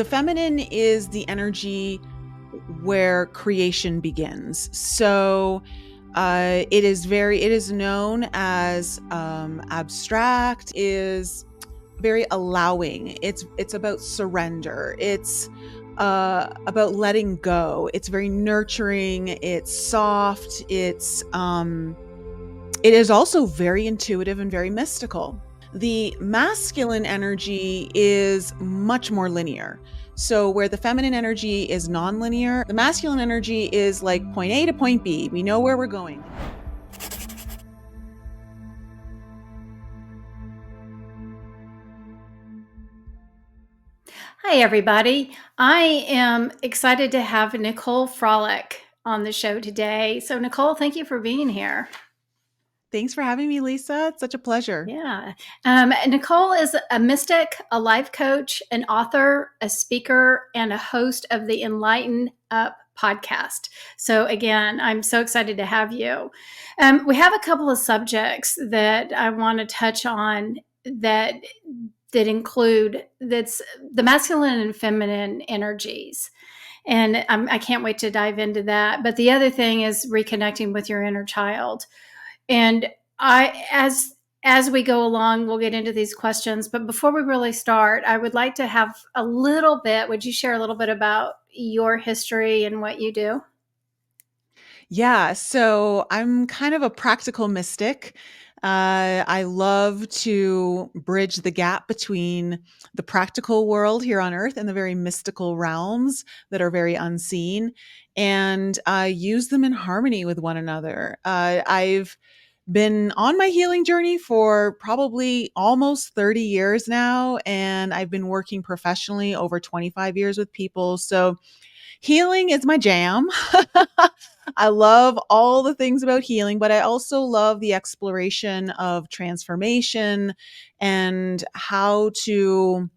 The feminine is the energy where creation begins. So it is known as abstract, is very allowing. It's about surrender. It's about letting go. It's very nurturing. It's soft. It is also very intuitive and very mystical. The masculine energy is much more linear. So, where the feminine energy is nonlinear, the masculine energy is like point A to point B. We know where we're going. Hi, everybody. I am excited to have Nicole Frolick on the show today. So, Nicole, thank you for being here. Thanks for having me, Lisa. It's such a pleasure. Yeah. Nicole is a mystic, a life coach, an author, a speaker, and a host of the Enlighten Up podcast. So, again, I'm so excited to have you. We have a couple of subjects that I want to touch on that include that's the masculine and feminine energies. And I can't wait to dive into that. But the other thing is reconnecting with your inner child. And as we go along, we'll get into these questions. But before we really start, I would like to have a little bit. Would you share a little bit about your history and what you do? Yeah, so I'm kind of a practical mystic. I love to bridge the gap between the practical world here on earth and the very mystical realms that are very unseen, and use them in harmony with one another. I've been on my healing journey for probably almost 30 years now, and I've been working professionally over 25 years with people. So healing is my jam. I love all the things about healing, but I also love the exploration of transformation and how to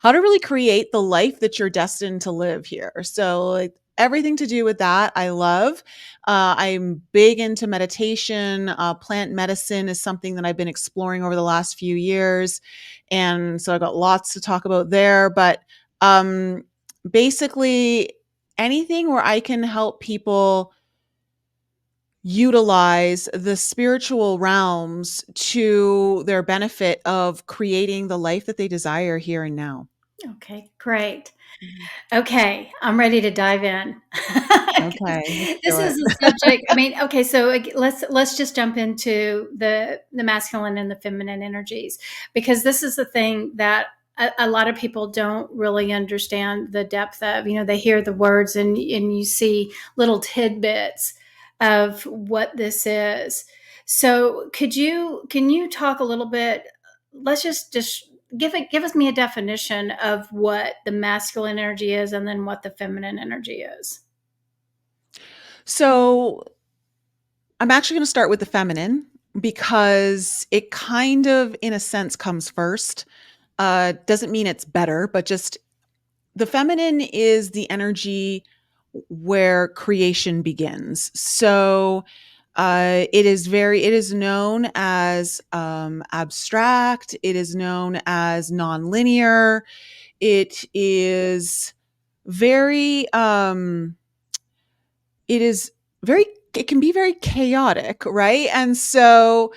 really create the life that you're destined to live here. So like everything to do with that, I love. I'm big into meditation. Plant medicine is something that I've been exploring over the last few years, and so I got lots to talk about there. But um, basically, anything where I can help people utilize the spiritual realms to their benefit of creating the life that they desire here and now. Okay, great. Mhm. Okay, I'm ready to dive in. Okay, let's This do is it. a subject. I mean, okay, so let's just jump into the masculine and the feminine energies, because this is the thing that a lot of people don't really understand the depth of. They hear the words and you see little tidbits of what this is. So, can you talk a little bit? Let's just give us me a definition of what the masculine energy is and then what the feminine energy is. So I'm actually going to start with the feminine because it kind of, in a sense, comes first. Doesn't mean it's better, but just the feminine is the energy where creation begins. So it is known as abstract. It is known as nonlinear. It is very, it is very, it can be very chaotic, right? And so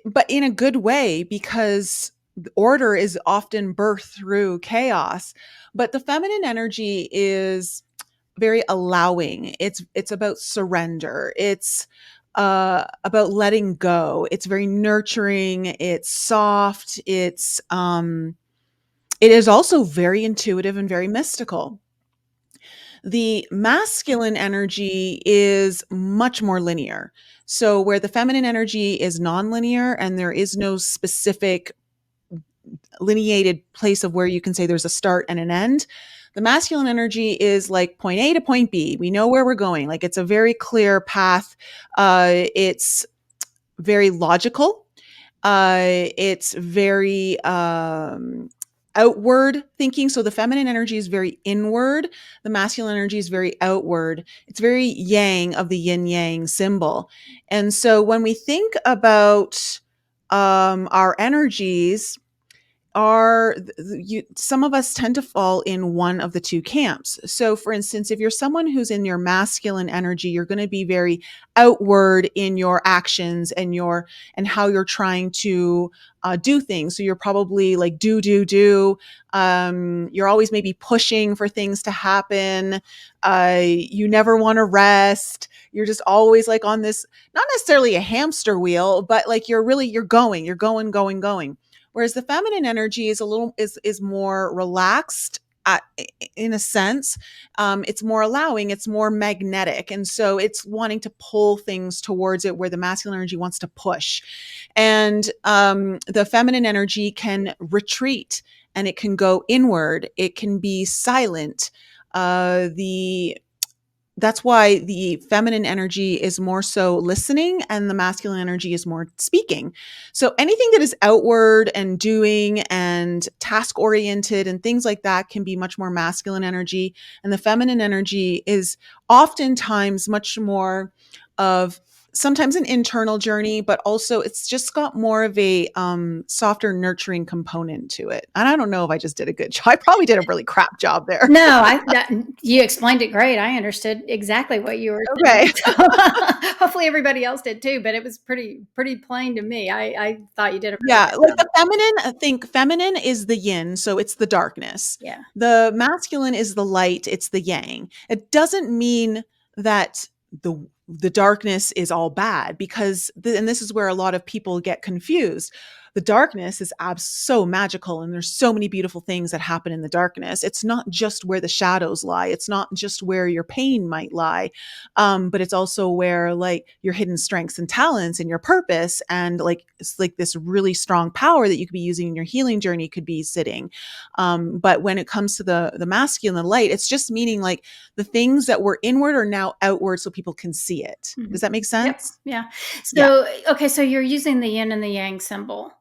but in a good way, because order is often birthed through chaos. But the feminine energy is very allowing. It's about surrender. It's about letting go. It's very nurturing. It's soft. It is also very intuitive and very mystical. The masculine energy is much more linear. So, where the feminine energy is nonlinear and there is no specific lineated place of where you can say there's a start and an end, the masculine energy is like point A to point B. We know where we're going. Like it's a very clear path. It's very logical. It's very outward thinking. So the feminine energy is very inward. The masculine energy is very outward. It's very yang of the yin yang symbol. And so when we think about our energies, some of us tend to fall in one of the two camps. So for instance, if you're someone who's in your masculine energy, you're going to be very outward in your actions and how you're trying to do things. So you're probably like do. You're always maybe pushing for things to happen. You never want to rest. You're just always like on this, not necessarily a hamster wheel, but like you're going. Whereas the feminine energy is more relaxed in a sense. It's more allowing, it's more magnetic. And so it's wanting to pull things towards it where the masculine energy wants to push. And the feminine energy can retreat and it can go inward. It can be silent. The That's why the feminine energy is more so listening and the masculine energy is more speaking. So anything that is outward and doing and task oriented and things like that can be much more masculine energy. And the feminine energy is oftentimes much more of sometimes an internal journey, but also it's just got more of a softer, nurturing component to it. And I don't know if I just did a good job. I probably did a really crap job there. No, you explained it great. I understood exactly what you were saying. Okay. So, hopefully everybody else did too, but it was pretty plain to me. I thought you did a really Yeah, good like job. the feminine, I think feminine is the yin, so it's the darkness. Yeah. The masculine is the light, it's the yang. It doesn't mean that the darkness is all bad because and this is where a lot of people get confused. The darkness is so magical and there's so many beautiful things that happen in the darkness. It's not just where the shadows lie. It's not just where your pain might lie. But it's also where like your hidden strengths and talents and your purpose and like it's like this really strong power that you could be using in your healing journey could be sitting. But when it comes to the masculine, the light, it's just meaning like the things that were inward are now outward so people can see it. Mhm. Does that make Yep. sense? Yeah. Yeah. So, okay, so you're using the yin and the yang symbol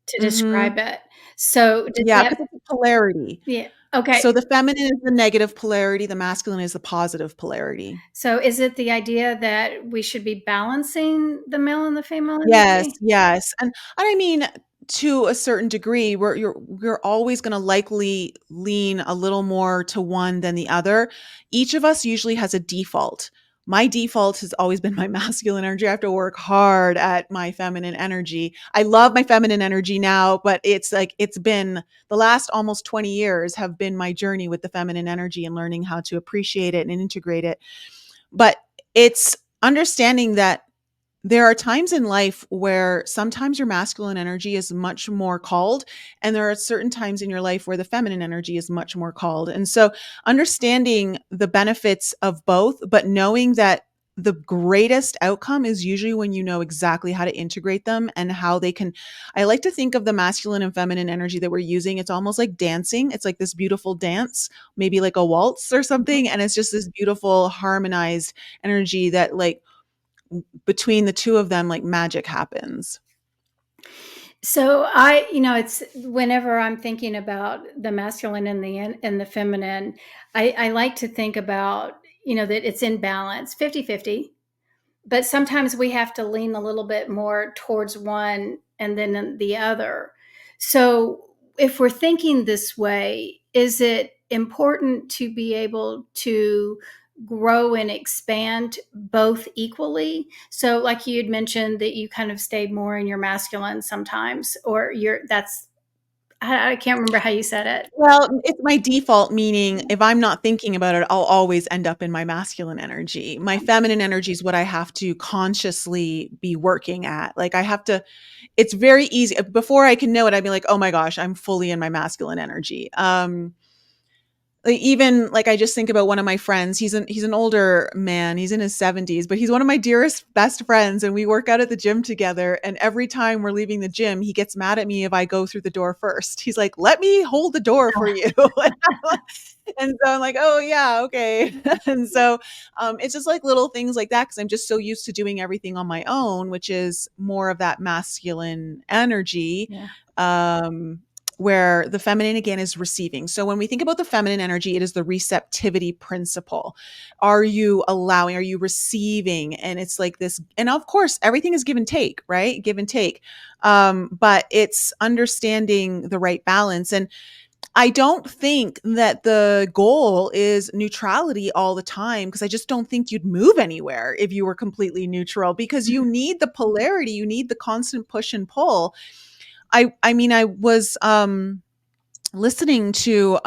to Hmm. describe it. So, does Yeah, that because it's a polarity. yeah, okay. So the feminine is the negative polarity, the masculine is the positive polarity. So, is it the idea that we should be balancing the male and the female Yes, energy? yes, and I mean, to a certain degree, where you're always gonna likely lean a little more to one than the other. Each of us usually has a default. My default has always been my masculine energy. I have to work hard at my feminine energy. I love my feminine energy now, but it's like it's been the last almost 20 years have been my journey with the feminine energy and learning how to appreciate it and integrate it. But it's understanding that there are times in life where sometimes your masculine energy is much more called, and there are certain times in your life where the feminine energy is much more called. And so, understanding the benefits of both, but knowing that the greatest outcome is usually when you know exactly how to integrate them and how they can. I like to think of the masculine and feminine energy that we're using. It's almost like dancing. It's like this beautiful dance, maybe like a waltz or something. And it's just this beautiful, harmonized energy that, like, between the two of them, like magic happens. So it's whenever I'm thinking about the masculine and the feminine, I like to think about, that it's in balance, 50-50. But sometimes we have to lean a little bit more towards one and then the other. So if we're thinking this way, is it important to be able to grow and expand both equally? So like you had mentioned that you kind of stayed more in your masculine sometimes, or I can't remember how you said it. Well, it's my default, meaning if I'm not thinking about it, I'll always end up in my masculine energy. My feminine energy is what I have to consciously be working at. Like I have to, it's very easy. Before I can know it, I'd be like, oh my gosh, I'm fully in my masculine energy. Like even like I just think about one of my friends. He's an older man. He's in his 70s, but he's one of my dearest best friends and we work out at the gym together, and every time we're leaving the gym, he gets mad at me if I go through the door first. He's like, "Let me hold the door for you." And so I'm like, "Oh yeah, okay." And so it's just like little things like that because I'm just so used to doing everything on my own, which is more of that masculine energy. Yeah. Um where the feminine again is receiving. So when we think about the feminine energy, it is the receptivity principle. Are you allowing, are you receiving? And it's like this, and of course, everything is give and take, right? Give and take. But it's understanding the right balance. And I don't think that the goal is neutrality all the time, because I just don't think you'd move anywhere if you were completely neutral, because you need the polarity, you need the constant push and pull. I mean, I was listening to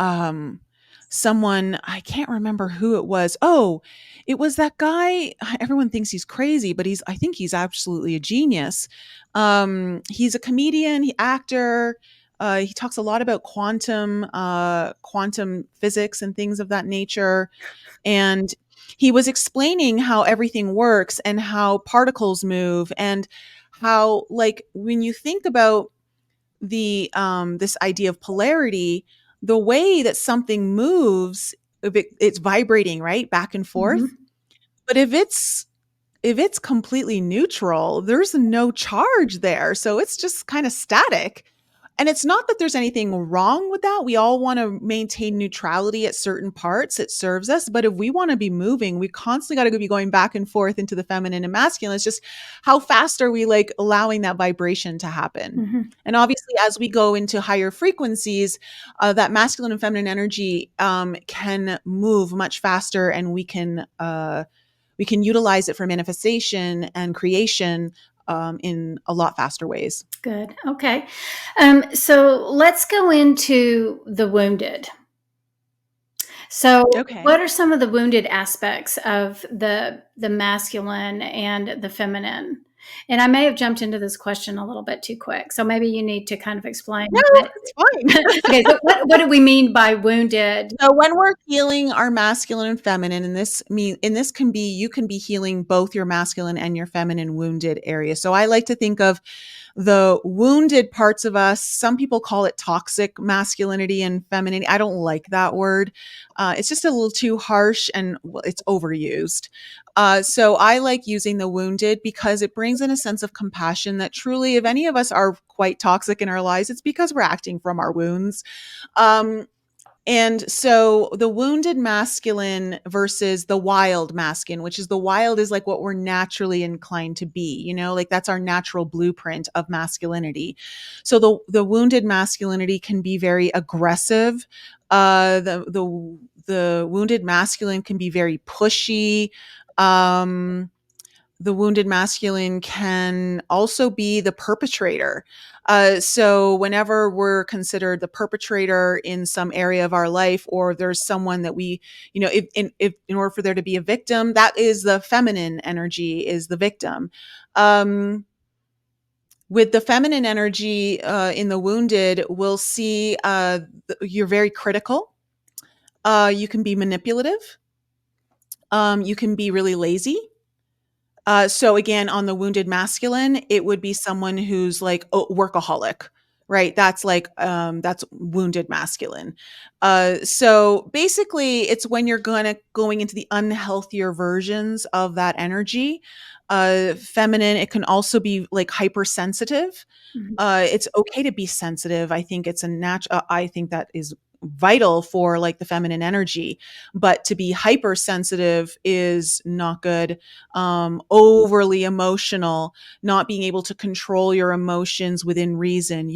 someone, I can't remember who it was. Oh, it was that guy. Everyone thinks he's crazy, but I think he's absolutely a genius. He's a comedian, actor. He talks a lot about quantum physics and things of that nature. And he was explaining how everything works and how particles move, and how, like, when you think about the this idea of polarity, the way that something moves, if it's vibrating, right, back and forth. Mm-hmm. But if it's completely neutral, there's no charge there. So it's just kind of static. And it's not that there's anything wrong with that. We all want to maintain neutrality at certain parts. It serves us. But if we want to be moving, we constantly got to be going back and forth into the feminine and masculine. It's just how fast are we, like, allowing that vibration to happen? Mm-hmm. And obviously, as we go into higher frequencies, that masculine and feminine energy can move much faster, and we can utilize it for manifestation and creation in a lot faster ways. Good. Okay. So let's go into the wounded. So, Okay. what are some of the wounded aspects of the masculine and the feminine? And I may have jumped into this question a little bit too quick, so maybe you need to kind of explain No, what. it's fine. Okay, so what do we mean by wounded? So when we're healing our masculine and feminine, and this can be, you can be healing both your masculine and your feminine wounded area. So I like to think of the wounded parts of us. Some people call it toxic masculinity and femininity. I don't like that word. It's just a little too harsh, and it's overused. So I like using the wounded because it brings in a sense of compassion that truly, if any of us are quite toxic in our lives, it's because we're acting from our wounds. Um, and so the wounded masculine versus the wild masculine, which is, the wild is like what we're naturally inclined to be, like that's our natural blueprint of masculinity. So the wounded masculinity can be very aggressive. The wounded masculine can be very pushy. Um, the wounded masculine can also be the perpetrator. So whenever we're considered the perpetrator in some area of our life, or there's someone that we, if in order for there to be a victim, that is the feminine energy, is the victim. Um, with the feminine energy in the wounded, we'll see you're very critical. You can be manipulative. You can be really lazy. So again, on the wounded masculine, it would be someone who's like a workaholic, right? That's wounded masculine. So basically, it's when you're going into the unhealthier versions of that energy. Feminine, it can also be like hypersensitive. Mhm. It's okay to be sensitive. I think it's a natural. I think that is vital for, like, the feminine energy, but to be hypersensitive is not good. Overly emotional, not being able to control your emotions within reason,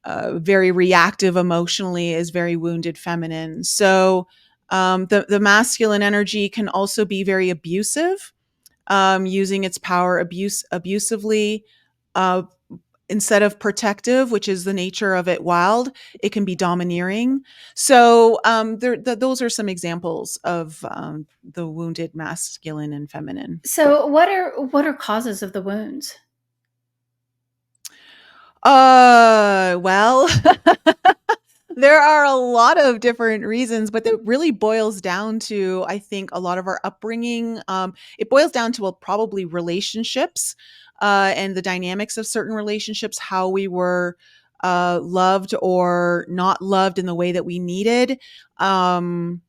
very reactive emotionally is very wounded feminine. So the masculine energy can also be very abusive, using its power abusively. Uh, Instead of protective, which is the nature of it wild, it can be domineering. So those are some examples of the wounded masculine and feminine. So, what are causes of the wounds? Well, there are a lot of different reasons, but it really boils down to, I think, a lot of our upbringing. It boils down to, well, probably relationships, and the dynamics of certain relationships, how we were loved or not loved in the way that we needed. Um,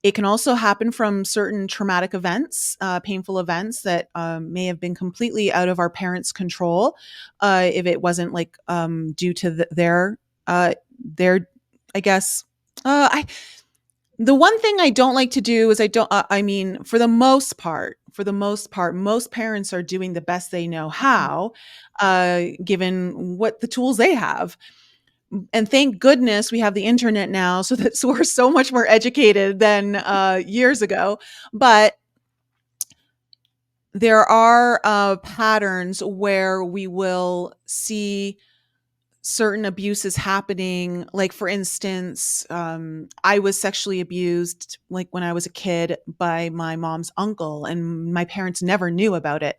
It can also happen from certain traumatic events, painful events that may have been completely out of our parents' control, if it wasn't like due to their, I guess. I The one thing I don't like to do is I don't. I mean, for the most part, most parents are doing the best they know how, given what the tools they have. And thank goodness we have the internet now, so that so we're so much more educated than years ago. But there are patterns where we will see certain abuses happening. Like, for instance, I was sexually abused like when I was a kid by my mom's uncle, and my parents never knew about it.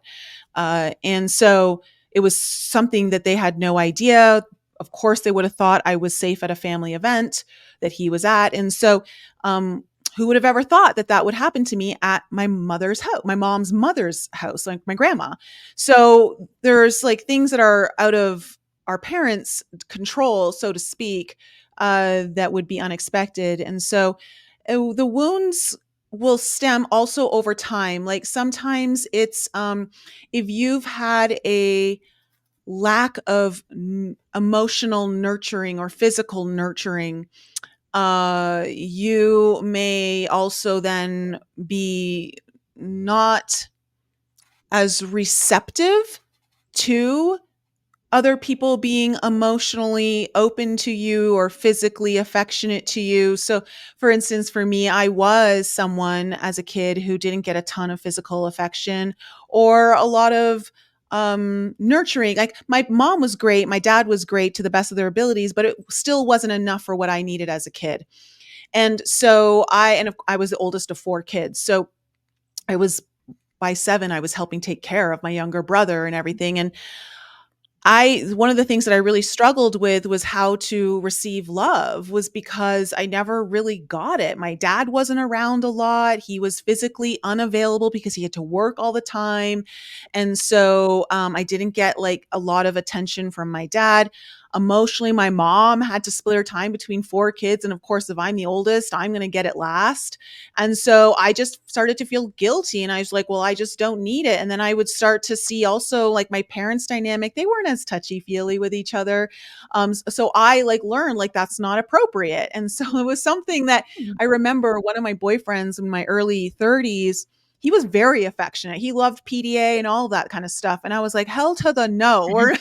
And so it was something that they had no idea. Of course, they would have thought I was safe at a family event that he was at. And so, who would have ever thought that that would happen to me at my mother's house, my mom's mother's house, like my grandma? So there's like things that are out of our parents' control, so to speak, that would be unexpected. And so the wounds will stem also over time. Like sometimes it's if you've had a lack of emotional nurturing or physical nurturing, you may also then be not as receptive to other people being emotionally open to you or physically affectionate to you. So, for instance, for me, I was someone as a kid who didn't get a ton of physical affection or a lot of nurturing. Like, my mom was great, my dad was great to the best of their abilities, but it still wasn't enough for what I needed as a kid. And so I was the oldest of four kids. So I was by seven, I was helping take care of my younger brother and everything. And one of the things that I really struggled with was how to receive love, was because I never really got it. My dad wasn't around a lot. He was physically unavailable because he had to work all the time. And so I didn't get like a lot of attention from my dad. Emotionally, my mom had to split her time between four kids. And of course, if I'm the oldest, I'm going to get it last. And so I just started to feel guilty, and I was like, well, I just don't need it. And then I would start to see also like my parents' dynamic. They weren't as touchy feely with each other. So I like learned like that's not appropriate. And so it was something that I remember one of my boyfriends in my early 30s. He was very affectionate. He loved PDA and all that kind of stuff. And I was like, hell to the no. Or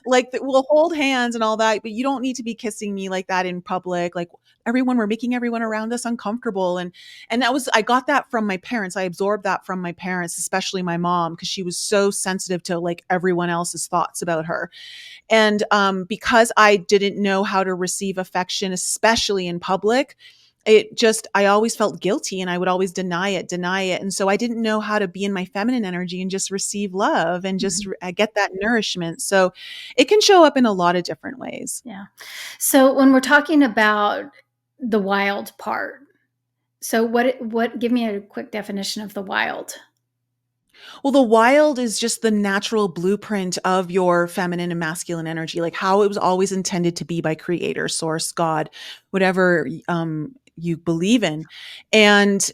we'll hold hands and all that, but you don't need to be kissing me like that in public. Like, we're making everyone around us uncomfortable. And I got that from my parents. I absorbed that from my parents, especially my mom, because she was so sensitive to like everyone else's thoughts about her. And because I didn't know how to receive affection, especially in public, I always felt guilty, and I would always deny it. And so I didn't know how to be in my feminine energy and just receive love and just get that nourishment. So it can show up in a lot of different ways. Yeah. So when we're talking about the wild part, so what give me a quick definition of the wild? Well, the wild is just the natural blueprint of your feminine and masculine energy, like how it was always intended to be by creator, source, God, whatever you believe in. And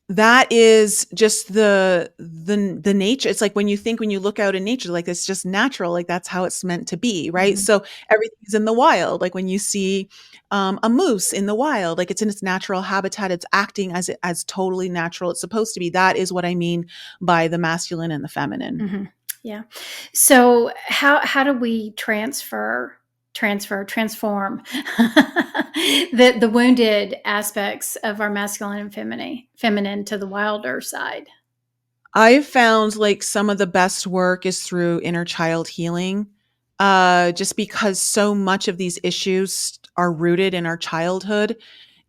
that is just the nature. It's like when you look out in nature, like it's just natural, like that's how it's meant to be, right? Mhm. So everything's in the wild. Like when you see a moose in the wild, like it's in its natural habitat, it's acting as totally natural it's supposed to be. That is what I mean by the masculine and the feminine. Mm-hmm. Yeah. So how do we transform the wounded aspects of our masculine and feminine to the wilder side? I've found like some of the best work is through inner child healing, just because so much of these issues are rooted in our childhood.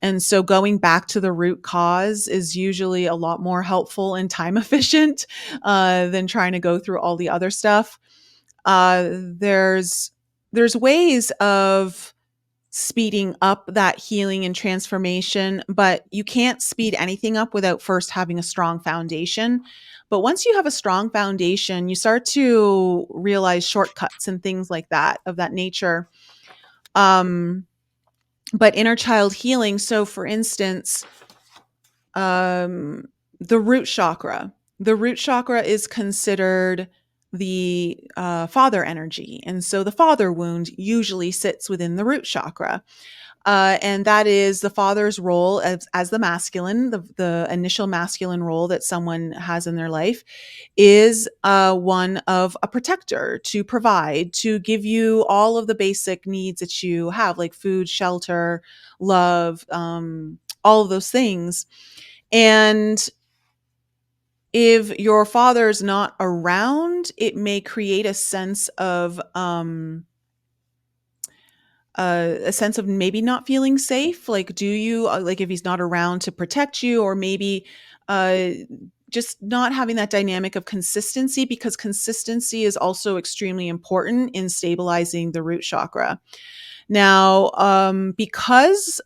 And so going back to the root cause is usually a lot more helpful and time efficient than trying to go through all the other stuff. There's ways of speeding up that healing and transformation, but you can't speed anything up without first having a strong foundation. But once you have a strong foundation, you start to realize shortcuts and things like that of that nature. Um, But inner child healing, so for instance, um, the root chakra. The root chakra is considered the father energy. And so the father wound usually sits within the root chakra. And that is the father's role as the masculine, the initial masculine role that someone has in their life is one of a protector, to provide, to give you all of the basic needs that you have, like food, shelter, love, all of those things. And if your father's not around, it may create a sense of maybe not feeling safe. Like, do you like if he's not around to protect you, or maybe uh, just not having that dynamic of consistency, because consistency is also extremely important in stabilizing the root chakra. Now, because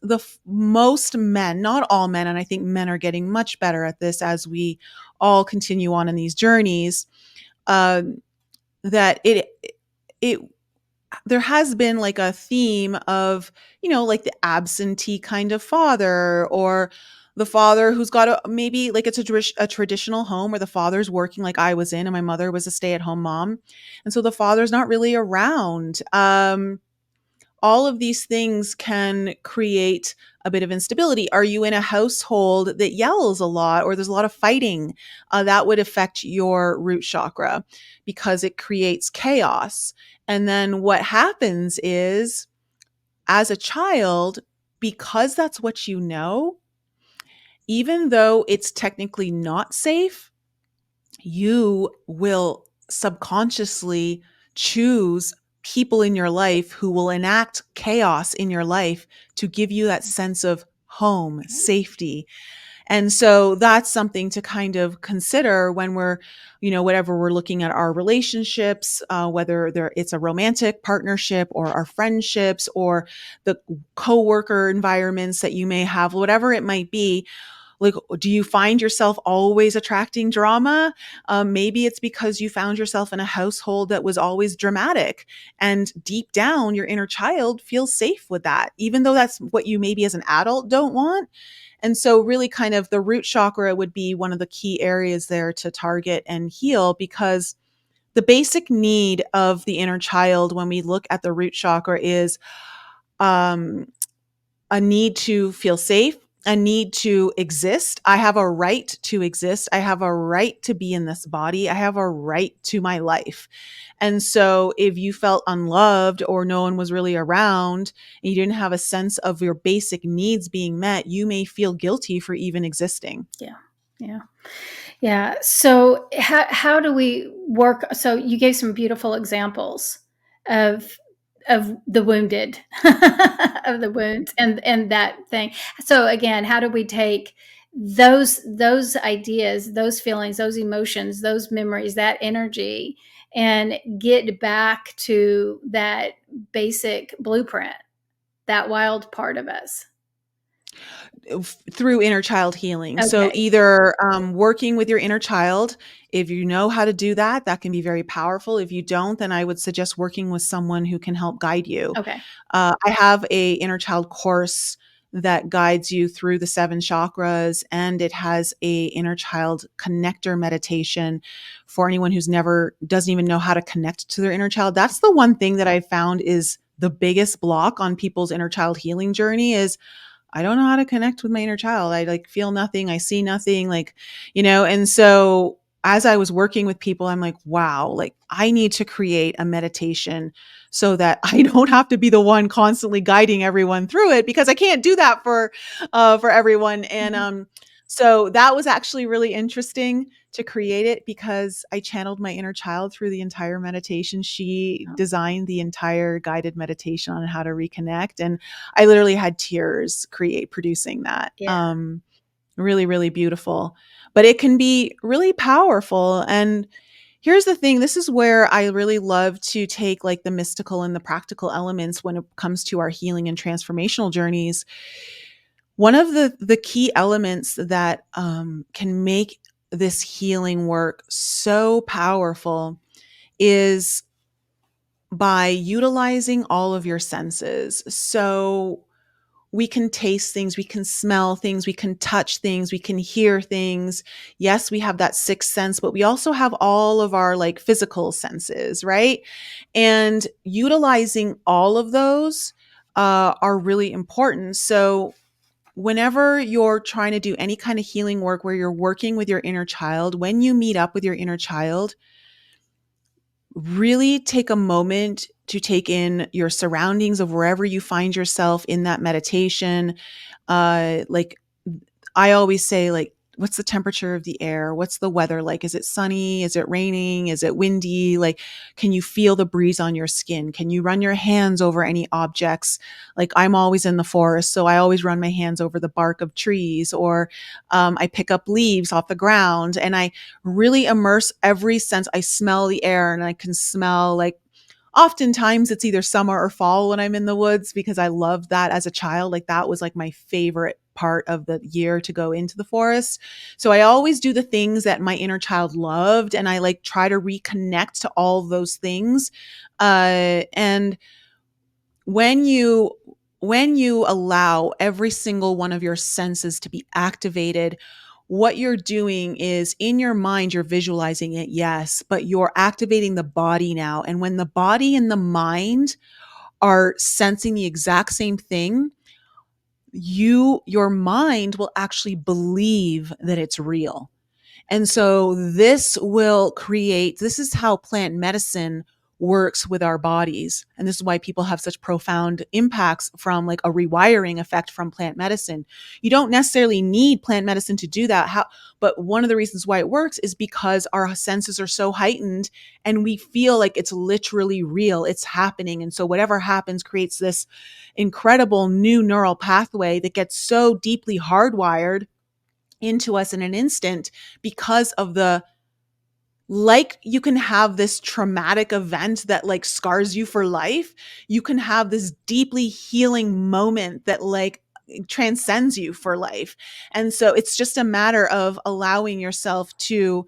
most men, not all men, and I think men are getting much better at this as we all continue on in these journeys, uh, that it there has been like a theme of, like the absentee kind of father, or the father who's got maybe like it's a traditional home where the father's working, like I was in, and my mother was a stay-at-home mom. And so the father's not really around. All of these things can create a bit of instability. Are you in a household that yells a lot, or there's a lot of fighting? That would affect your root chakra because it creates chaos. And then what happens is, as a child, because that's what you know, even though it's technically not safe, you will subconsciously choose people in your life who will enact chaos in your life to give you that sense of home, safety. And so that's something to kind of consider when we're, whatever we're looking at our relationships, whether it's a romantic partnership or our friendships or the coworker environments that you may have, whatever it might be. Like, do you find yourself always attracting drama? Maybe it's because you found yourself in a household that was always dramatic, and deep down your inner child feels safe with that, even though that's what you maybe as an adult don't want. And so really kind of the root chakra would be one of the key areas there to target and heal, because the basic need of the inner child when we look at the root chakra is um, a need to feel safe, a need to exist. I have a right to exist. I have a right to be in this body. I have a right to my life. And so if you felt unloved, or no one was really around, and you didn't have a sense of your basic needs being met, you may feel guilty for even existing. Yeah. Yeah. Yeah. So how do we work? So you gave some beautiful examples of the wounded, of the wounds, and that thing. So again, how do we take those ideas, those feelings, those emotions, those memories, that energy, and get back to that basic blueprint, that wild part of us? Through inner child healing. So Okay. either working with your inner child, if you know how to do that, that can be very powerful. If you don't, then I would suggest working with someone who can help guide you. Okay. I have a inner child course that guides you through the 7 chakras, and it has a inner child connector meditation for anyone who's never doesn't even know how to connect to their inner child. That's the one thing that I found is the biggest block on people's inner child healing journey is, I don't know how to connect with my inner child. I like feel nothing. I see nothing, like, and so as I was working with people, I'm like, wow, like I need to create a meditation so that I don't have to be the one constantly guiding everyone through it, because I can't do that for everyone. And Mhm. so that was actually really interesting to create it, because I channeled my inner child through the entire meditation. She designed the entire guided meditation on how to reconnect, and I literally had tears producing that. Yeah. Really, really beautiful. But it can be really powerful. And here's the thing, this is where I really love to take like the mystical and the practical elements when it comes to our healing and transformational journeys. One of the key elements that can make this healing work so powerful is by utilizing all of your senses. So we can taste things, we can smell things, we can touch things, we can hear things. Yes, we have that sixth sense, but we also have all of our like physical senses, right? And utilizing all of those are really important. So whenever you're trying to do any kind of healing work where you're working with your inner child, when you meet up with your inner child, really take a moment to take in your surroundings of wherever you find yourself in that meditation. Like I always say, like, what's the temperature of the air? What's the weather like? Is it sunny? Is it raining? Is it windy? Like, can you feel the breeze on your skin? Can you run your hands over any objects? Like, I'm always in the forest, so I always run my hands over the bark of trees, or I pick up leaves off the ground and I really immerse every sense. I smell the air and I can smell like, oftentimes it's either summer or fall when I'm in the woods because I loved that as a child. Like that was like my favorite part of the year to go into the forest. So I always do the things that my inner child loved and I like try to reconnect to all those things. And when you allow every single one of your senses to be activated, what you're doing is in your mind, you're visualizing it, yes, but you're activating the body now. And when the body and the mind are sensing the exact same thing, your mind will actually believe that it's real. And so this is how plant medicine works with our bodies. And this is why people have such profound impacts from like a rewiring effect from plant medicine. You don't necessarily need plant medicine to do that. But one of the reasons why it works is because our senses are so heightened and we feel like it's literally real. It's happening. And so whatever happens creates this incredible new neural pathway that gets so deeply hardwired into us in an instant because of the like you can have this traumatic event that like scars you for life. You can have this deeply healing moment that like transcends you for life. And so it's just a matter of allowing yourself to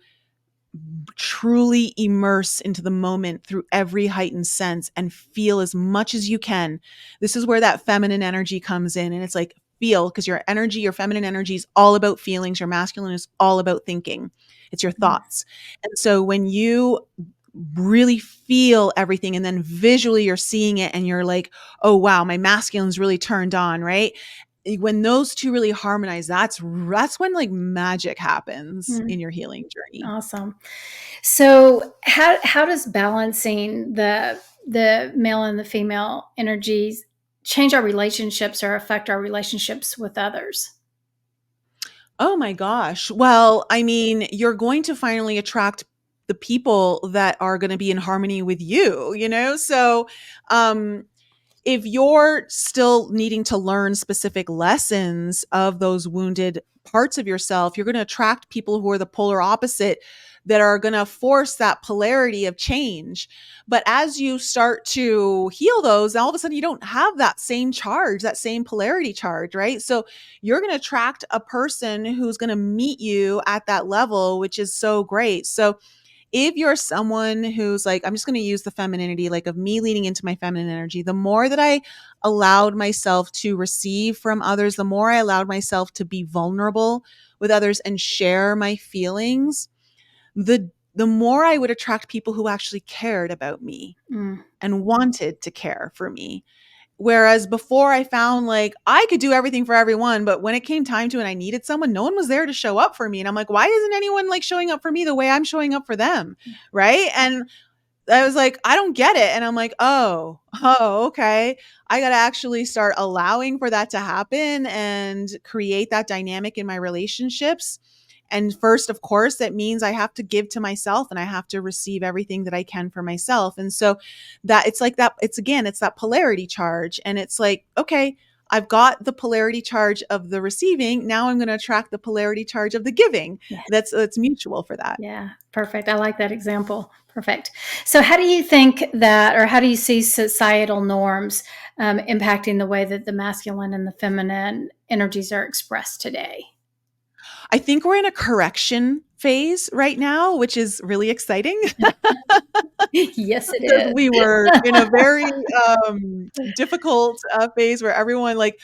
truly immerse into the moment through every heightened sense and feel as much as you can. This is where that feminine energy comes in. And it's like, feel, because your energy, your feminine energy is all about feelings. Your masculine is all about thinking. It's your Mm. thoughts. And so when you really feel everything and then visually you're seeing it and you're like, oh, wow, my masculine's really turned on, right? When those two really harmonize, that's when like magic happens Mm. in your healing journey. Awesome. So how does balancing the male and the female energies change our relationships or affect our relationships with others? Oh my gosh. Well, I mean, you're going to finally attract the people that are going to be in harmony with you, you know? So, um, if you're still needing to learn specific lessons of those wounded parts of yourself, you're going to attract people who are the polar opposite that are going to force that polarity of change. But as you start to heal those, all of a sudden you don't have that same charge, that same polarity charge, right? So you're going to attract a person who's going to meet you at that level, which is so great. So if you're someone who's like, I'm just going to use the femininity, like of me leaning into my feminine energy, the more that I allowed myself to receive from others, the more I allowed myself to be vulnerable with others and share my feelings, the more I would attract people who actually cared about me Mm. and wanted to care for me. Whereas before I found like I could do everything for everyone, but when it came time to and I needed someone, no one was there to show up for me. And I'm like, why isn't anyone like showing up for me the way I'm showing up for them? Right. And I was like, I don't get it. And I'm like, oh, okay. I got to actually start allowing for that to happen and create that dynamic in my relationships. And first, of course, that means I have to give to myself and I have to receive everything that I can for myself. And so that it's like that, it's that polarity charge. And it's like, okay, I've got the polarity charge of the receiving. Now I'm going to attract the polarity charge of the giving. Yeah. That's mutual for that. Yeah. Perfect. I like that example. Perfect. So how do you think that, or how do you see societal norms impacting the way that the masculine and the feminine energies are expressed today? I think we're in a correction phase right now, which is really exciting. Yes, it Because is. we were in a very difficult phase where everyone, like,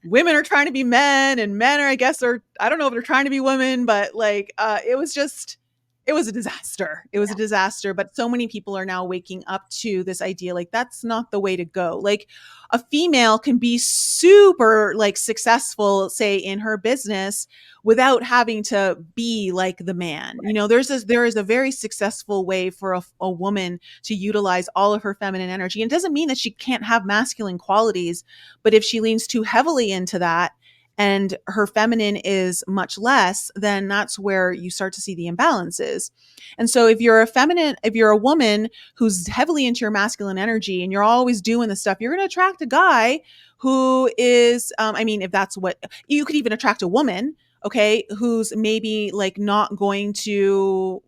women are trying to be men and men are, I guess, are, I don't know if they're trying to be women, but like it was just, it was a disaster. It was a disaster. But so many people are now waking up to this idea, like, that's not the way to go. Like, a female can be super like successful, say, in her business without having to be like the man. You know, there is a very successful way for a woman to utilize all of her feminine energy. And it doesn't mean that she can't have masculine qualities, but if she leans too heavily into that and her feminine is much less, then that's where you start to see the imbalances. And so if you're a woman who's heavily into your masculine energy and you're always doing the stuff, you're going to attract a guy who is, I mean, if that's what you could even attract a woman, okay, who's maybe like not going to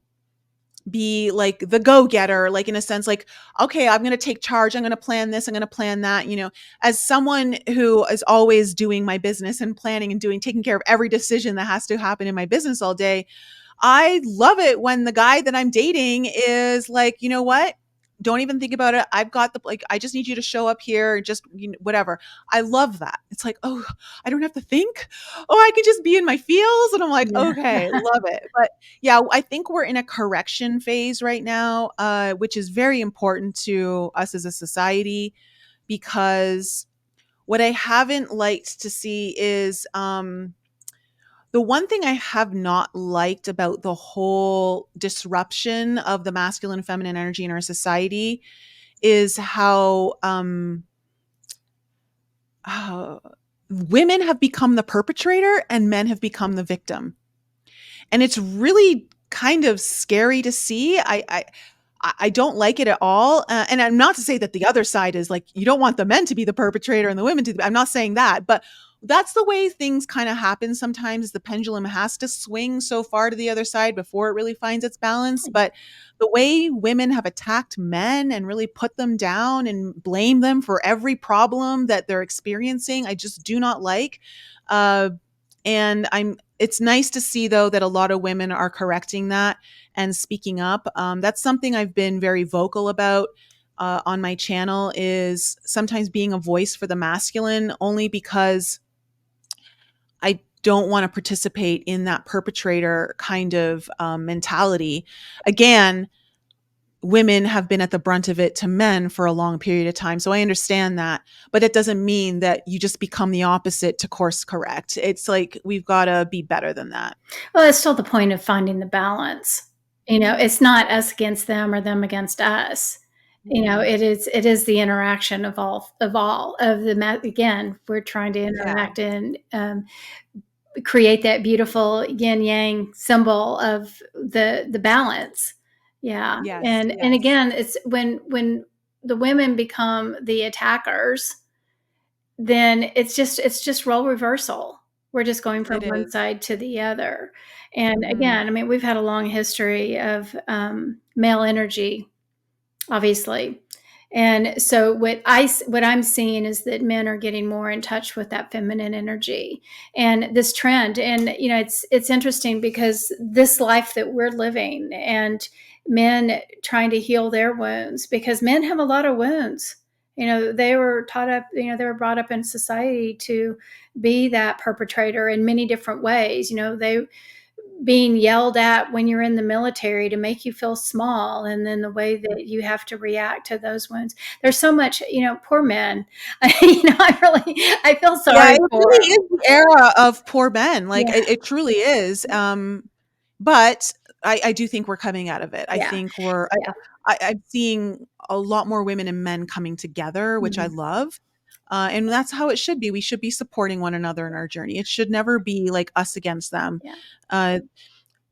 be like the go-getter, like in a sense, like, okay, I'm going to take charge, I'm going to plan this, I'm going to plan that. You know, as someone who is always doing my business and planning and taking care of every decision that has to happen in my business all day, I love it when the guy that I'm dating is like, you know what? Don't even think about it. I've got the, like, I just need you to show up here, just, you know, whatever. I love that. It's like, oh, I don't have to think. Oh, I can just be in my feels. And I'm like, Yeah. okay, love it. But yeah, I think we're in a correction phase right now, which is very important to us as a society, because what I haven't liked to see is, the one thing I have not liked about the whole disruption of the masculine and feminine energy in our society is how uh, women have become the perpetrator and men have become the victim. And it's really kind of scary to see. I don't like it at all. And I'm not to say that the other side is like, you don't want the men to be the perpetrator and the women to, I'm not saying that, but that's the way things kind of happen sometimes. The pendulum has to swing so far to the other side before it really finds its balance. But the way women have attacked men and really put them down and blame them for every problem that they're experiencing, I just do not like. Uh, and it's nice to see, though, that a lot of women are correcting that and speaking up. That's something I've been very vocal about on my channel, is sometimes being a voice for the masculine, only because I don't want to participate in that perpetrator kind of mentality. Again, women have been at the brunt of it to men for a long period of time. So I understand that, but it doesn't mean that you just become the opposite to course correct. It's like, we've got to be better than that. Well, it's still the point of finding the balance. You know, it's not us against them or them against us. You know, it is the interaction of all of the again. We're trying to Yeah. interact and create that beautiful yin yang symbol of the balance. Yeah, Yes. and Yes. again, it's when the women become the attackers, then it's just role reversal. We're just going from It one is. side to the other. And Mhm. again, I mean, we've had a long history of male energy, obviously. And so what I'm seeing is that men are getting more in touch with that feminine energy and this trend. And you know, it's interesting because this life that we're living and men trying to heal their wounds, because men have a lot of wounds. You know, they were taught up, you know, they were brought up in society to be that perpetrator in many different ways. You know, they being yelled at when you're in the military to make you feel small, and then the way that you have to react to those wounds. There's so much, you know, poor men. You know, I feel Yeah, sorry it for really is the era of poor Ben. Like, yeah, it truly is. But I do think we're coming out of it. I yeah, think yeah. I'm seeing a lot more women and men coming together, which I Mhm. love. And that's how it should be. We should be supporting one another in our journey. It should never be like us against them. Yeah. Uh,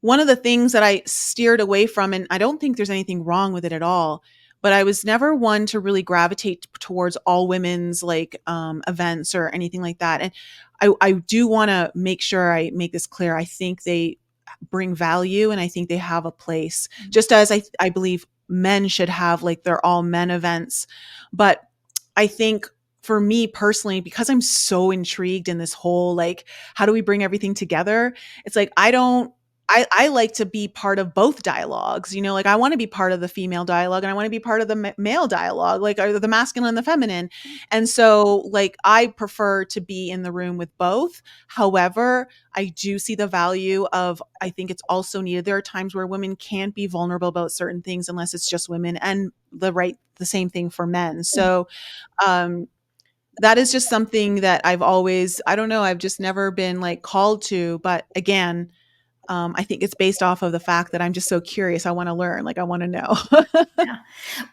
One of the things that I steered away from, and I don't think there's anything wrong with it at all, but I was never one to really gravitate towards all women's like events or anything like that. And I do want to make sure I make this clear. I think they bring value and I think they have a place, just as I believe men should have like their all men events. But I think for me personally, because I'm so intrigued in this whole, like, how do we bring everything together? It's like, I like to be part of both dialogues, like I want to be part of the female dialogue and I want to be part of the male dialogue, like, or the masculine and the feminine. And so, like, I prefer to be in the room with both. However, I do see the value of, I think it's also needed. There are times where women can't be vulnerable about certain things unless it's just women, and the same thing for men. So, um, that is just something that I don't know, I've just never been like called to. But again, I think it's based off of the fact that I'm just so curious. I want to learn, like I want to know. Yeah.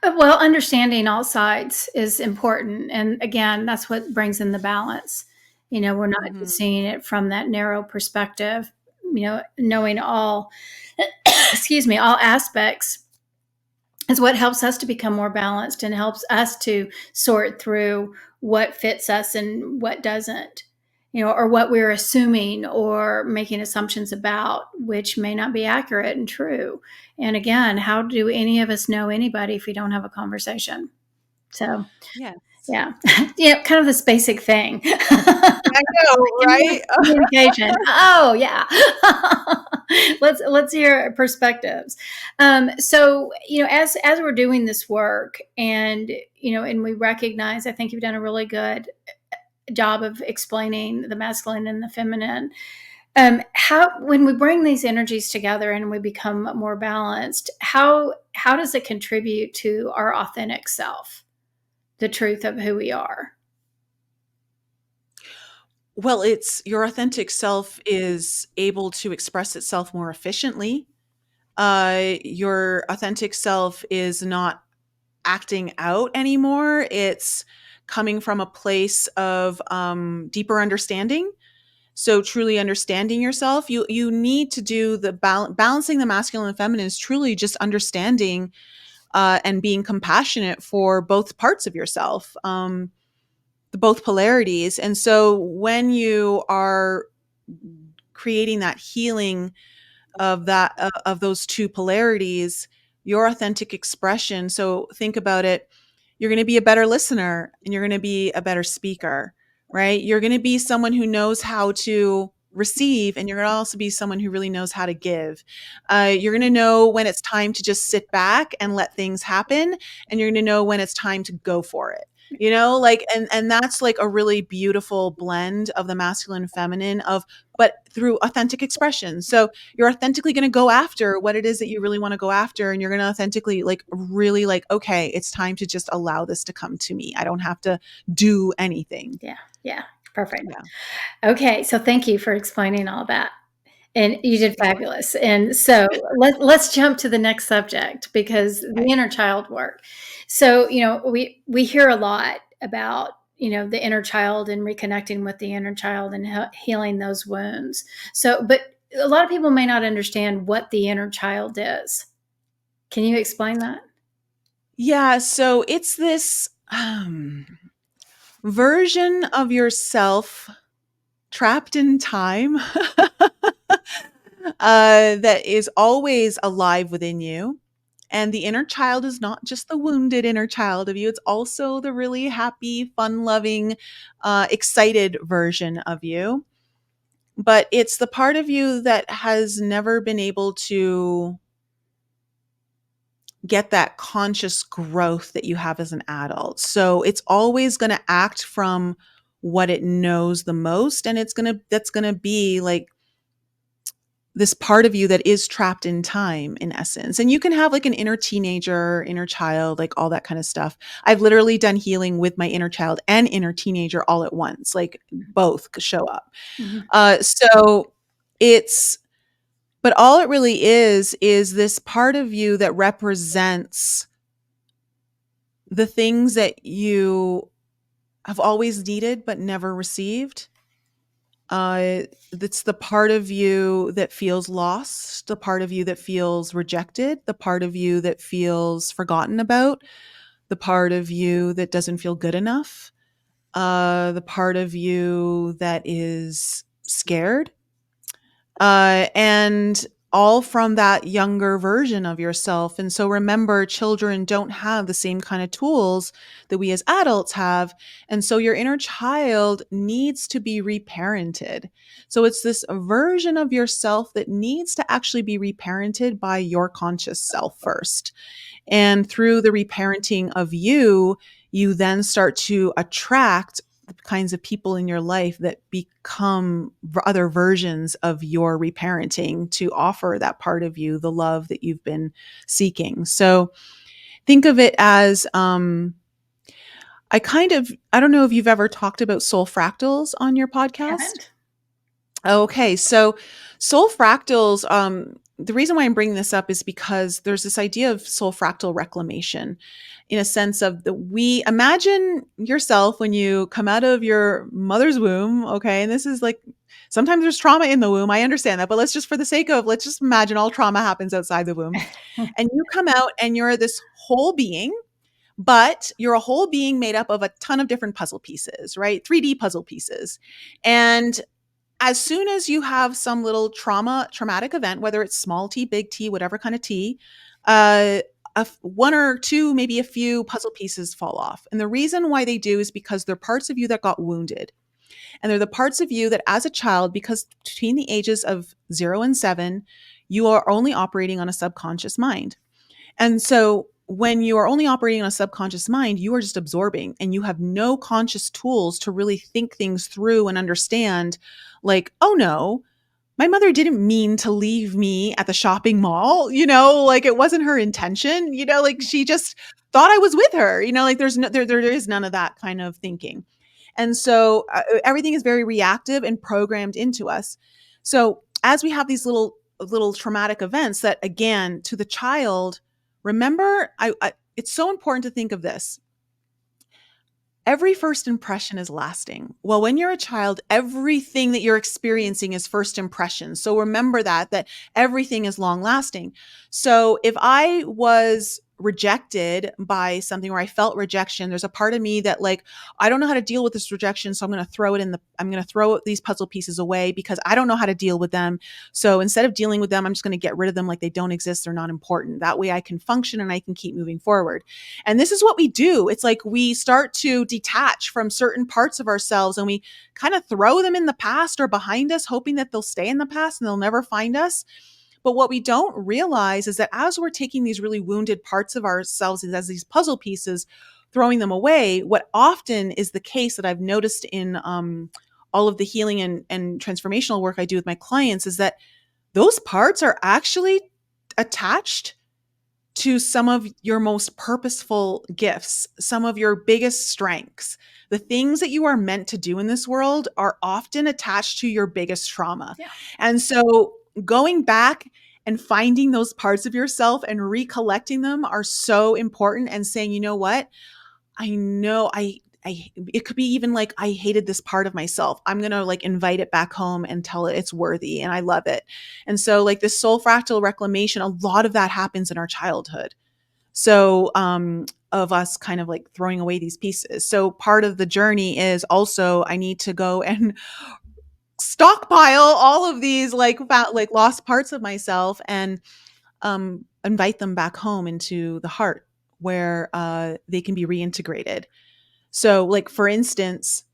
Well, understanding all sides is important. And again, that's what brings in the balance. We're not Mhm. just seeing it from that narrow perspective, knowing all, excuse me, all aspects is what helps us to become more balanced and helps us to sort through what fits us and what doesn't, or what we're assuming or making assumptions about, which may not be accurate and true. And again, how do any of us know anybody if we don't have a conversation? So, Yes. yeah, yeah, kind of this basic thing. I know, right? Communication. Oh yeah. let's hear perspectives. So as we're doing this work, and and we recognize, I think you've done a really good job of explaining the masculine and the feminine. How, when we bring these energies together and we become more balanced, how does it contribute to our authentic self, the truth of who we are? Well, it's your authentic self is able to express itself more efficiently. Your authentic self is not acting out anymore. It's coming from a place of deeper understanding. So truly understanding yourself, you need to do the balancing the masculine and feminine is truly just understanding and being compassionate for both parts of yourself, the both polarities. And so when you are creating that healing of those two polarities, your authentic expression. So think about it. You're going to be a better listener and you're going to be a better speaker, right? You're going to be someone who knows how to receive, and you're going to also be someone who really knows how to give. You're going to know when it's time to just sit back and let things happen, and you're going to know when it's time to go for it. Like, and that's like a really beautiful blend of the masculine and feminine, but through authentic expression. So you're authentically going to go after what it is that you really want to go after. And you're going to authentically, like, really, like, okay, it's time to just allow this to come to me. I don't have to do anything. Yeah, yeah, perfect. Yeah. Okay, so thank you for explaining all that. And you did fabulous. And so let's jump to the next subject, because the Okay. inner child work. So, we hear a lot about, the inner child and reconnecting with the inner child and healing those wounds. So, but a lot of people may not understand what the inner child is. Can you explain that? Yeah. So it's this version of yourself trapped in time that is always alive within you. And the inner child is not just the wounded inner child of you, it's also the really happy, fun loving, excited version of you. But it's the part of you that has never been able to get that conscious growth that you have as an adult. So it's always going to act from what it knows the most. And that's going to be like this part of you that is trapped in time, in essence. And you can have like an inner teenager, inner child, like all that kind of stuff. I've literally done healing with my inner child and inner teenager all at once, like both show up. Mhm. So it's, but all it really is this part of you that represents the things that you have always needed but never received. That's the part of you that feels lost, the part of you that feels rejected, the part of you that feels forgotten about, the part of you that doesn't feel good enough, the part of you that is scared. And all from that younger version of yourself. And so remember, children don't have the same kind of tools that we as adults have. And so your inner child needs to be reparented. So it's this version of yourself that needs to actually be reparented by your conscious self first. And through the reparenting of you, you then start to attract the kinds of people in your life that become other versions of your reparenting to offer that part of you the love that you've been seeking. So think of it as I don't know if you've ever talked about soul fractals on your podcast. Haven't. Okay, so soul fractals, the reason why I'm bringing this up is because there's this idea of soul fractal reclamation in a sense of we imagine yourself when you come out of your mother's womb. Okay. And this is like, sometimes there's trauma in the womb. I understand that, but let's just imagine all trauma happens outside the womb and you come out and you're this whole being, but you're a whole being made up of a ton of different puzzle pieces, right? 3D puzzle pieces. And as soon as you have some little traumatic event, whether it's small t, big T, whatever kind of T, uh, one or two, maybe a few puzzle pieces fall off. And the reason why they do is because they're parts of you that got wounded. And they're the parts of you that as a child, because between the ages of 0 and 7, you are only operating on a subconscious mind. And so when you are only operating on a subconscious mind, you are just absorbing and you have no conscious tools to really think things through and understand like, oh no, my mother didn't mean to leave me at the shopping mall, like it wasn't her intention, like she just thought I was with her, like there is none of that kind of thinking. And so everything is very reactive and programmed into us. So as we have these little traumatic events that again to the child, remember, it's so important to think of this. Every first impression is lasting. Well, when you're a child, everything that you're experiencing is first impression. So remember that everything is long lasting. So if I was rejected by something or I felt rejection, there's a part of me that like, I don't know how to deal with this rejection. So I'm going to throw these puzzle pieces away because I don't know how to deal with them. So instead of dealing with them, I'm just going to get rid of them like they don't exist. They're not important. That way I can function and I can keep moving forward. And this is what we do. It's like we start to detach from certain parts of ourselves and we kind of throw them in the past or behind us, hoping that they'll stay in the past and they'll never find us. But what we don't realize is that as we're taking these really wounded parts of ourselves as these puzzle pieces, throwing them away, what often is the case that I've noticed in all of the healing and transformational work I do with my clients is that those parts are actually attached to some of your most purposeful gifts, some of your biggest strengths. The things that you are meant to do in this world are often attached to your biggest trauma. Yeah. And so going back and finding those parts of yourself and recollecting them are so important and saying, you know what? I know it could be even like, I hated this part of myself. I'm going to like invite it back home and tell it it's worthy and I love it. And so like this soul fractal reclamation, a lot of that happens in our childhood. So, of us kind of like throwing away these pieces. So part of the journey is also, I need to go and stockpile all of these like lost parts of myself and, invite them back home into the heart where, they can be reintegrated. So like, for instance,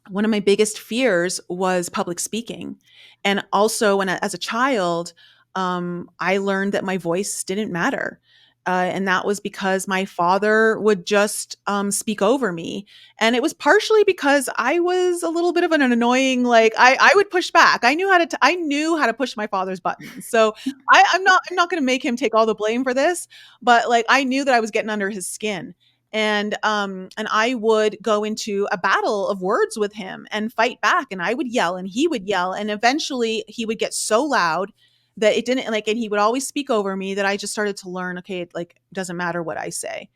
one of my biggest fears was public speaking. And also as a child, I learned that my voice didn't matter. And that was because my father would just speak over me. And it was partially because I was a little bit of an annoying, like I would push back. I knew how to push my father's buttons. So I'm not going to make him take all the blame for this, but like I knew that I was getting under his skin. And I would go into a battle of words with him and fight back. And I would yell and he would yell. And eventually he would get so loud that it didn't like, and he would always speak over me that I just started to learn, okay, it like doesn't matter what I say.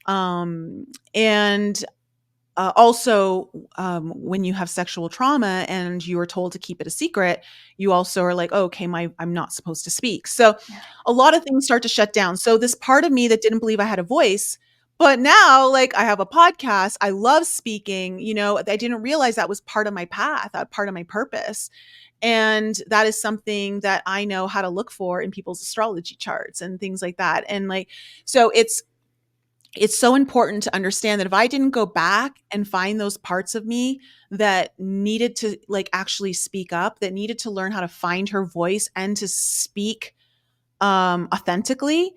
And also, when you have sexual trauma and you are told to keep it a secret, you also are like, oh, okay, I'm not supposed to speak. So a lot of things start to shut down. So this part of me that didn't believe I had a voice But now, like, I have a podcast. I love speaking. I didn't realize that was part of my path, that part of my purpose. And that is something that I know how to look for in people's astrology charts and things like that. And like, so it's so important to understand that if I didn't go back and find those parts of me that needed to like actually speak up, that needed to learn how to find her voice and to speak authentically,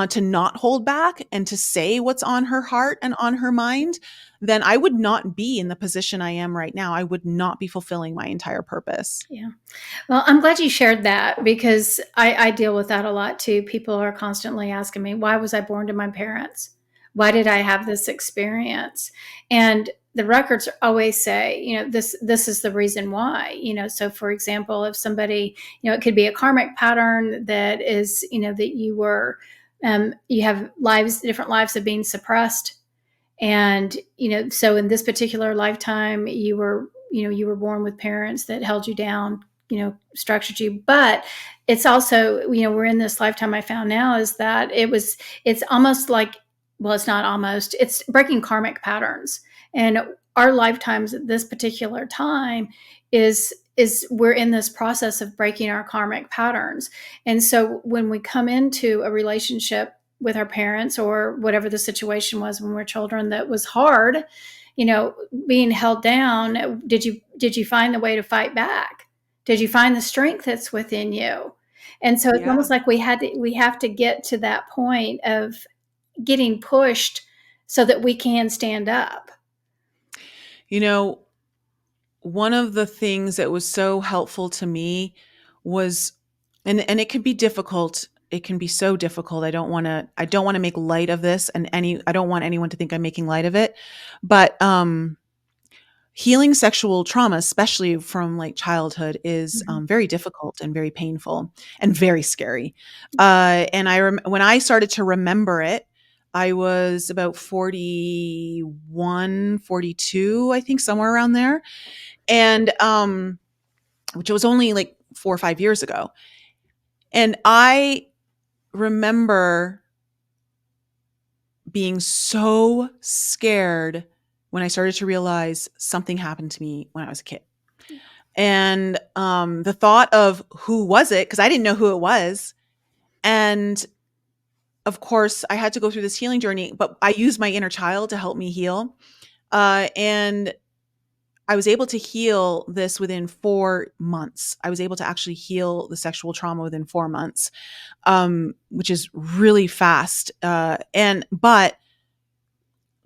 to not hold back and to say what's on her heart and on her mind, then I would not be in the position I am right now. I would not be fulfilling my entire purpose. Yeah. Well, I'm glad you shared that because I deal with that a lot too. People are constantly asking me, why was I born to my parents? Why did I have this experience? And the records always say, this is the reason why, so for example, if somebody, it could be a karmic pattern that is, that you have different lives of being suppressed. And, so in this particular lifetime, you were born with parents that held you down, structured you. But it's also, we're in this lifetime I found now is that it's almost like, well, it's not almost, it's breaking karmic patterns. And our lifetimes at this particular time is we're in this process of breaking our karmic patterns. And so when we come into a relationship with our parents or whatever the situation was when we were children that was hard, being held down, did you find the way to fight back? Did you find the strength that's within you? And so it's Yeah. almost like we have to get to that point of getting pushed so that we can stand up. You know, one of the things that was so helpful to me was, and it can be difficult. It can be so difficult. I don't want to make light of this, and I don't want anyone to think I'm making light of it. But healing sexual trauma, especially from like childhood, is Mhm. very difficult and very painful and very scary. And when I started to remember it, I was about 41, 42, I think, somewhere around there. And which was only like 4 or 5 years ago. And I remember being so scared when I started to realize something happened to me when I was a kid. And the thought of who was it, because I didn't know who it was. And of course, I had to go through this healing journey, but I used my inner child to help me heal. And I was able to heal this within 4 months. I was able to actually heal the sexual trauma within 4 months, which is really fast. But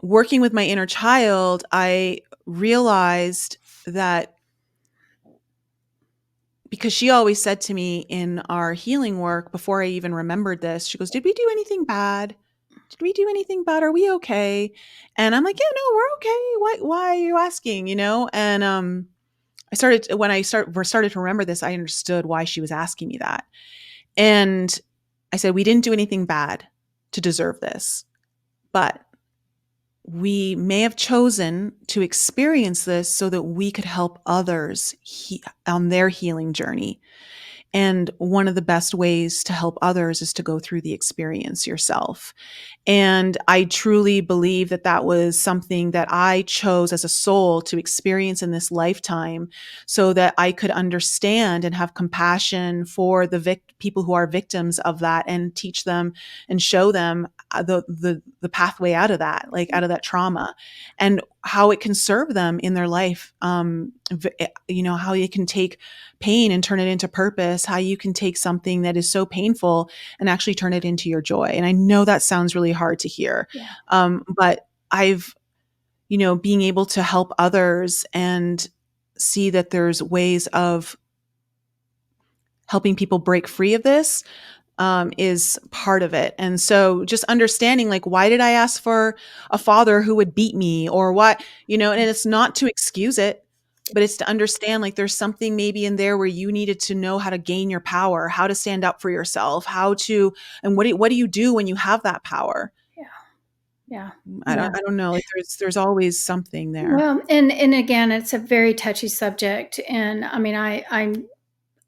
working with my inner child, I realized that because she always said to me in our healing work before I even remembered this, she goes, "Did we do anything bad? Did we do anything bad? Are we okay?" And I'm like, "Yeah, no, we're okay. Why are you asking?" And when started to remember this, I understood why she was asking me that. And I said, "We didn't do anything bad to deserve this, but we may have chosen to experience this so that we could help others on their healing journey. And one of the best ways to help others is to go through the experience yourself." And I truly believe that that was something that I chose as a soul to experience in this lifetime so that I could understand and have compassion for the people who are victims of that and teach them and show them the pathway out of that, like out of that trauma, and how it can serve them in their life. How you can take pain and turn it into purpose, how you can take something that is so painful and actually turn it into your joy. And I know that sounds really hard to hear. Yeah. But being able to help others and see that there's ways of helping people break free of this is part of it. And so just understanding, like, why did I ask for a father who would beat me, or what, and it's not to excuse it, but it's to understand, like, there's something maybe in there where you needed to know how to gain your power, how to stand up for yourself, and what do you do when you have that power? Yeah. Yeah. I Yeah. don't, I don't know. Like, there's always something there. Well, and again, it's a very touchy subject, and I mean,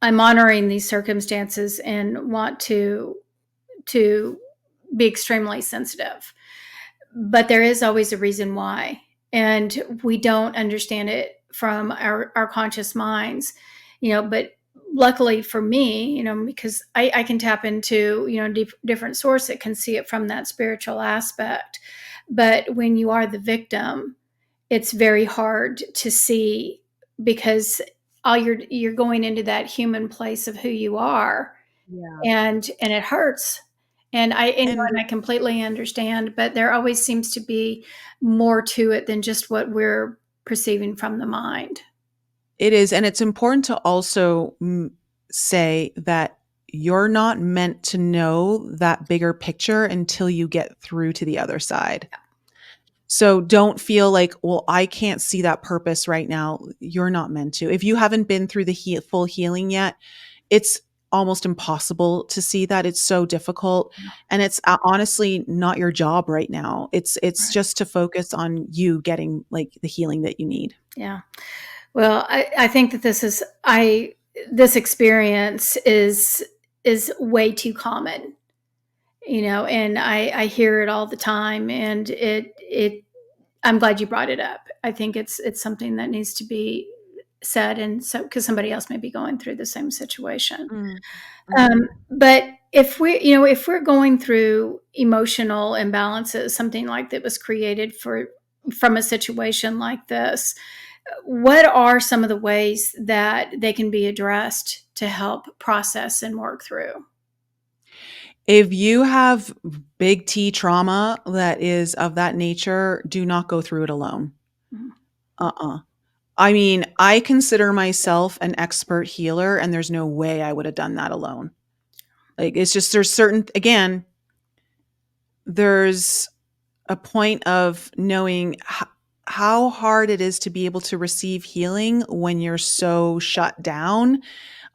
I'm honoring these circumstances and want to be extremely sensitive. but there is always a reason why, and we don't understand it from our conscious minds, but luckily for me, because I can tap into, different source that can see it from that spiritual aspect. But when you are the victim, it's very hard to see, because all you're going into that human place of who you are, Yeah. and it hurts. And And I completely understand, but there always seems to be more to it than just what we're perceiving from the mind. it is, and it's important to also say that you're not meant to know that bigger picture until you get through to the other side. So don't feel like, well, I can't see that purpose right now. You're not meant to. If you haven't been through the full healing yet, it's almost impossible to see that. It's so difficult, Yeah, and it's honestly not your job right now. It's right. just to focus on you getting like the healing that you need. Yeah. Well, I think that this experience is way too common, and I hear it all the time, and it I'm glad you brought it up. I think it's something that needs to be said, and so because somebody else may be going through the same situation. Mm. Mhm. But if we're going through emotional imbalances, something like that was created from a situation like this, what are some of the ways that they can be addressed to help process and work through? If you have big T trauma that is of that nature, do not go through it alone. Mhm. Uh-uh. I mean, I consider myself an expert healer, and there's no way I would have done that alone. Like, it's just, there's certain, again, there's a point of knowing how hard it is to be able to receive healing when you're so shut down.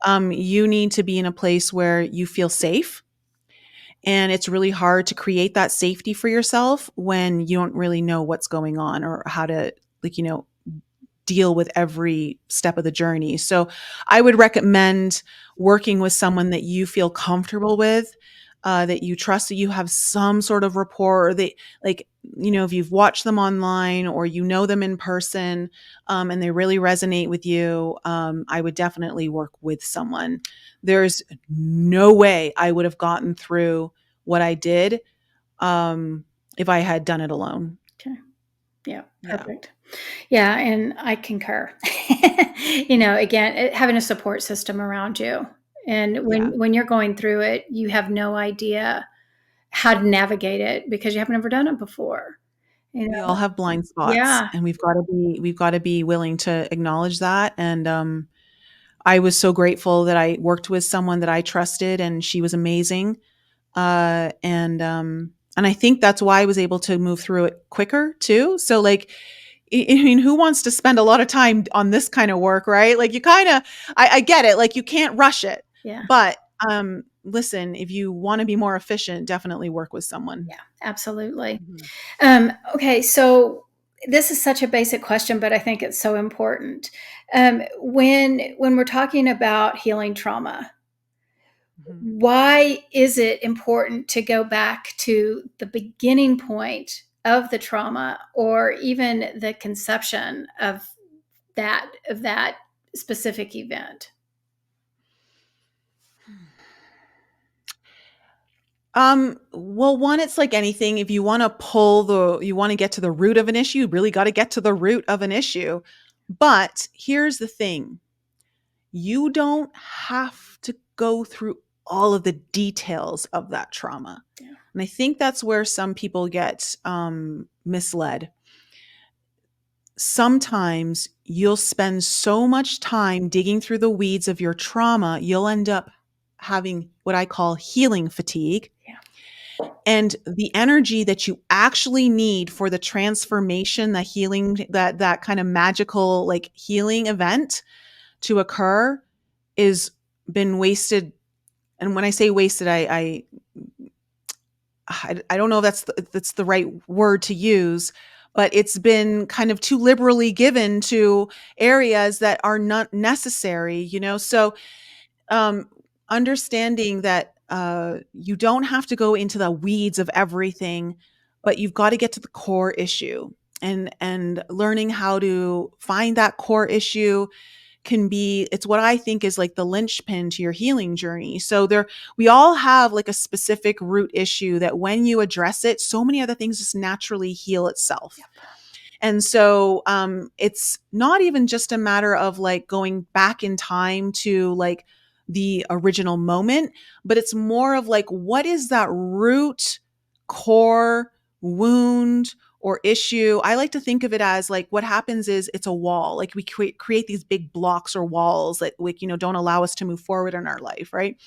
You need to be in a place where you feel safe. And it's really hard to create that safety for yourself when you don't really know what's going on or how to, like, deal with every step of the journey. So I would recommend working with someone that you feel comfortable with, that you trust, that you have some sort of rapport, or they, like, if you've watched them online or you know them in person, and they really resonate with you, I would definitely work with someone. There's no way I would have gotten through what I did, if I had done it alone. Okay. Yeah, Yeah. perfect. Yeah, and I concur. Again, having a support system around you. And when Yeah. when you're going through it, you have no idea how to navigate it because you have never done it before. You We know? all have blind spots, Yeah, and we've got to be willing to acknowledge that. And I was so grateful that I worked with someone that I trusted, and she was amazing. And I think that's why I was able to move through it quicker too. So, like, I mean, who wants to spend a lot of time on this kind of work, right? Like, you kind of, I get it. Like, you can't rush it, yeah, but listen, if you want to be more efficient, definitely work with someone. yeah, absolutely. Mhm. Okay, so this is such a basic question, but I think it's so important. When we're talking about healing trauma, Mhm. why is it important to go back to the beginning point of the trauma, or even the conception of that specific event? Well, one, it's like anything. If you want to get to the root of an issue, you really got to get to the root of an issue. But here's the thing. You don't have to go through all of the details of that trauma. Yeah, And I think that's where some people get misled. Sometimes you'll spend so much time digging through the weeds of your trauma, you'll end up having what I call healing fatigue, yeah, and the energy that you actually need for the transformation, the healing, that kind of magical, like, healing event to occur is been wasted. And when I say wasted, I don't know if that's the right word to use, but it's been kind of too liberally given to areas that are not necessary. So, um, understanding that you don't have to go into the weeds of everything. but you've got to get to the core issue. And learning how to find that core issue can be, it's what I think is like the linchpin to your healing journey. So we all have like a specific root issue that when you address it, so many other things just naturally heal itself. And so it's not even just a matter of like going back in time to like the original moment, but it's more of like, what is that root core wound or issue? I like to think of it as like what happens is it's a wall. Like we create these big blocks or walls that like, don't allow us to move forward in our life, right?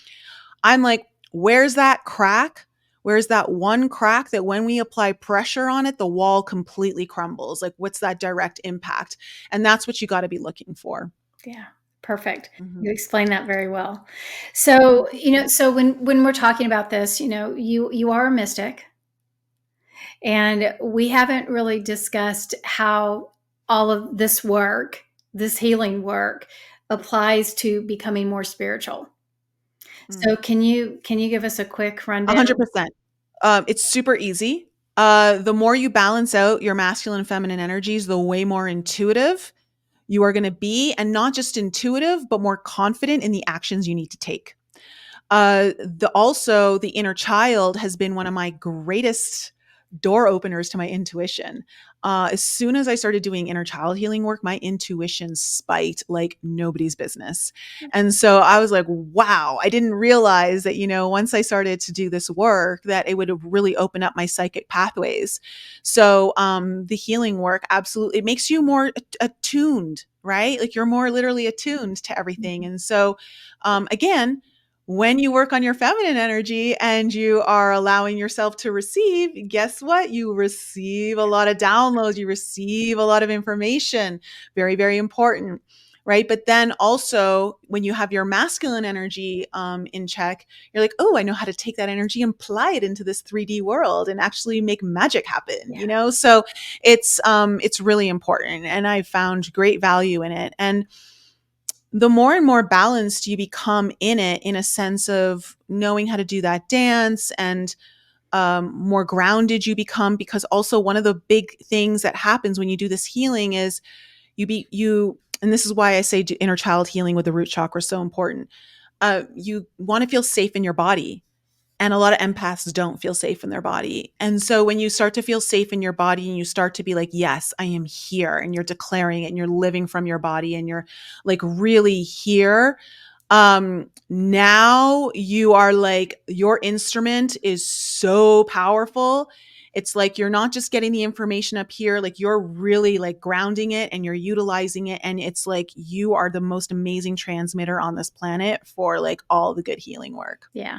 I'm like, where's that crack? Where's that one crack that when we apply pressure on it, the wall completely crumbles? Like, what's that direct impact? And that's what you got to be looking for. Yeah. Perfect. Mm-hmm. You explained that very well. So, so when we're talking about this, you are a mystic, and we haven't really discussed how all of this work, this healing work, applies to becoming more spiritual. So can you give us a quick rundown? 100%. It's super easy. The more you balance out your masculine and feminine energies, the way more intuitive you are going to be, and not just intuitive, but more confident in the actions you need to take. Also the inner child has been one of my greatest door openers to my intuition. As soon as I started doing inner child healing work, my intuition spiked like nobody's business. And so I was like, wow, I didn't realize that, once I started to do this work, that it would really open up my psychic pathways. So the healing work, absolutely, it makes you more attuned, right? Like you're more literally attuned to everything. And so again, when you work on your feminine energy and you are allowing yourself to receive, guess what? You receive a lot of downloads, you receive a lot of information. Very, very important, right? But then also when you have your masculine energy in check, you're like, oh, I know how to take that energy and apply it into this 3D world and actually make magic happen, So it's really important, and I found great value in it. And the more and more balanced you become in it, in a sense of knowing how to do that dance, and more grounded you become, because also one of the big things that happens when you do this healing is and this is why I say inner child healing with the root chakra is so important. You want to feel safe in your body. And a lot of empaths don't feel safe in their body. And so when you start to feel safe in your body and you start to be like, yes, I am here, and you're declaring it and you're living from your body and you're like really here, now you are like, your instrument is so powerful. It's like you're not just getting the information up here, like you're really like grounding it and you're utilizing it. And it's like you are the most amazing transmitter on this planet for like all the good healing work. Yeah.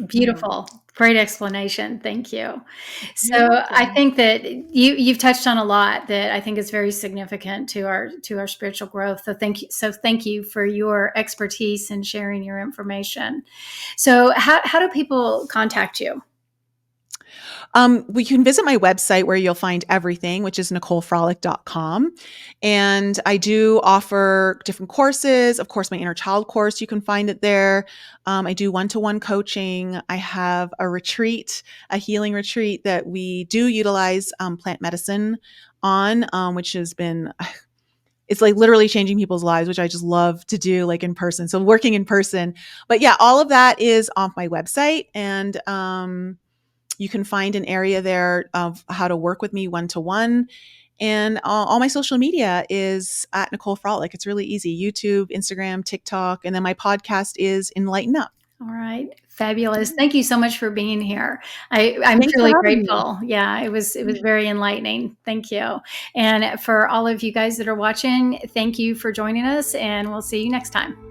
Beautiful. Great explanation. Thank you. You're So I welcome. think that you've touched on a lot that I think is very significant to our spiritual growth. So thank you for your expertise and sharing your information. So how do people contact you? We can visit my website where you'll find everything, which is nicolefrolick.com. And I do offer different courses. Of course, my inner child course, you can find it there. I do one-to-one coaching. I have a retreat, a healing retreat that we do utilize plant medicine on, which has been, it's like literally changing people's lives, which I just love to do like in person. So working in person. But yeah, all of that is off my website. And you can find an area there of how to work with me one-to-one. And all my social media is at Nicole Frolick. It's really easy. YouTube, Instagram, TikTok. And then my podcast is Enlighten Up. All right. Fabulous. Thank you so much for being here. I'm Thanks for truly having me. grateful. Yeah, it was very enlightening. Thank you. And for all of you guys that are watching, thank you for joining us, and we'll see you next time.